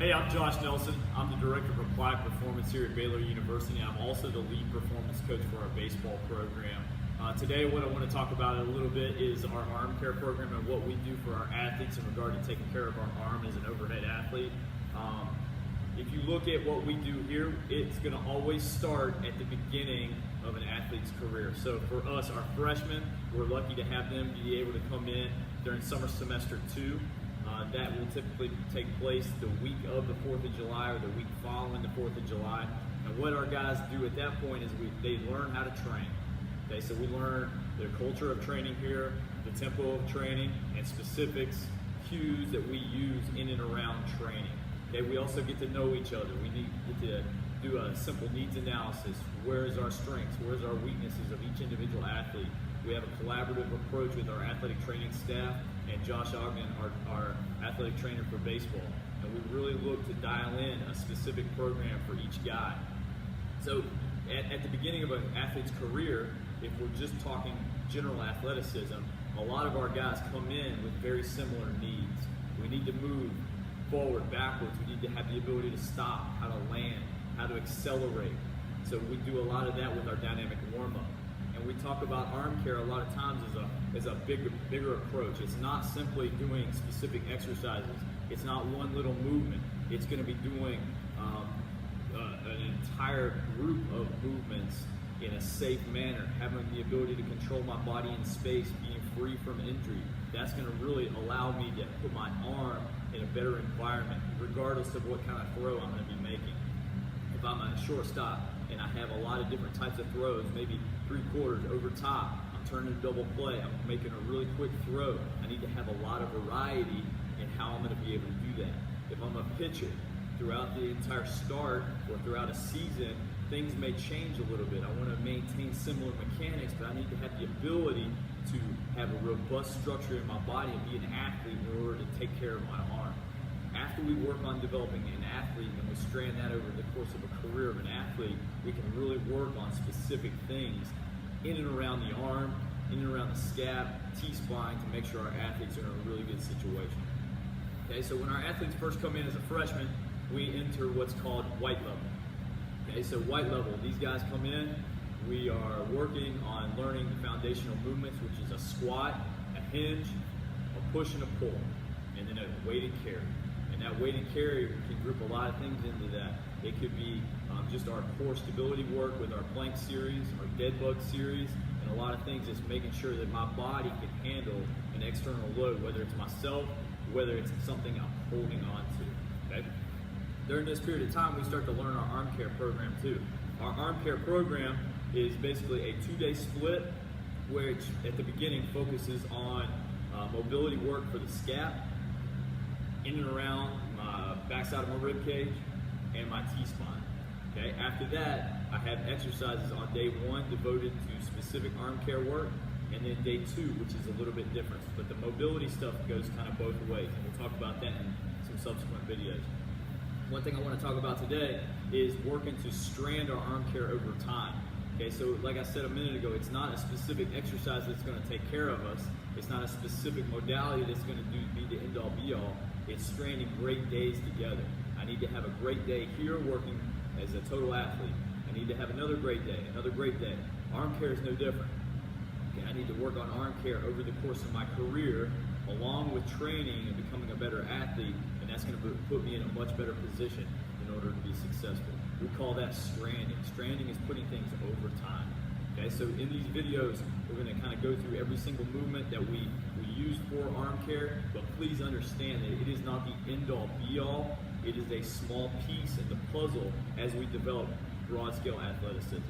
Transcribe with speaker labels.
Speaker 1: Hey, I'm Josh Nelson. I'm the Director of Applied Performance here at Baylor University. I'm also the lead performance coach for our baseball program. Today, what I want to talk about a little bit is our arm care program and what we do for our athletes in regard to taking care of our arm as an overhead athlete. If you look at what we do here, it's going to always start at the beginning of an athlete's career. So for us, our freshmen, we're lucky to have them be able to come in during summer semester 2. That will typically take place the week of the 4th of July or the week following the 4th of July. And what our guys do at that point is they learn how to train. Okay, so we learn the culture of training here, the tempo of training, and specifics, cues that we use in and around training. Okay, we also get to know each other. We get to do a simple needs analysis. Where is our strengths? Where's our weaknesses of each individual athlete? We have a collaborative approach with our athletic training staff and Josh Ogden, our athletic trainer for baseball. And we really look to dial in a specific program for each guy. So at the beginning of an athlete's career, if we're just talking general athleticism, a lot of our guys come in with very similar needs. We need to move forward, backwards. We need to have the ability to stop, how to land, how to accelerate. So we do a lot of that with our dynamic warm-up. And we talk about arm care a lot of times as a bigger approach. It's not simply doing specific exercises. It's not one little movement. It's going to be doing an entire group of movements in a safe manner, having the ability to control my body in space, being free from injury. That's going to really allow me to put my arm in a better environment, regardless of what kind of throw I'm going to be making. If I'm a shortstop and I have a lot of different types of throws, maybe 3/4 over top, I'm turning a double play, I'm making a really quick throw, I need to have a lot of variety in how I'm going to be able to do that. If I'm a pitcher, throughout the entire start or throughout a season, things may change a little bit. I want to maintain similar mechanics, but I need to have the ability to have a robust structure in my body and be an athlete in order to take care of my arm. After we work on developing an athlete and we strand that over the course of a career of an athlete, we can really work on specific things in and around the arm, in and around the scap, T-spine, to make sure our athletes are in a really good situation. Okay, so when our athletes first come in as a freshman, we enter what's called white level. Okay, so white level, these guys come in, we are working on learning the foundational movements, which is a squat, a hinge, a push and a pull, and then a weighted carry. And that weighted carry, we can group a lot of things into that. It could be just our core stability work with our plank series, our dead bug series, and a lot of things just making sure that my body can handle an external load, whether it's myself, whether it's something I'm holding on to. Okay? During this period of time, we start to learn our arm care program too. Our arm care program is basically a 2-day split, which at the beginning focuses on mobility work for the scap, in and around my backside of my rib cage and my T-spine. Okay. After that, I have exercises on day 1 devoted to specific arm care work, and then day 2, which is a little bit different. But the mobility stuff goes kind of both ways, and we'll talk about that in some subsequent videos. One thing I want to talk about today is working to strand our arm care over time. Okay, so like I said a minute ago, it's not a specific exercise that's going to take care of us. It's not a specific modality that's going to be the end-all be-all. It's stranding great days together. I need to have a great day here working as a total athlete. I need to have another great day, another great day. Arm care is no different. Okay, I need to work on arm care over the course of my career, along with training and becoming a better athlete, and that's going to put me in a much better position in order to be successful. We call that stranding. Stranding is putting things over time. Okay, so in these videos, we're going to kind of go through every single movement that we use for arm care, but please understand that it is not the end-all be-all. It is a small piece in the puzzle as we develop broad-scale athleticism.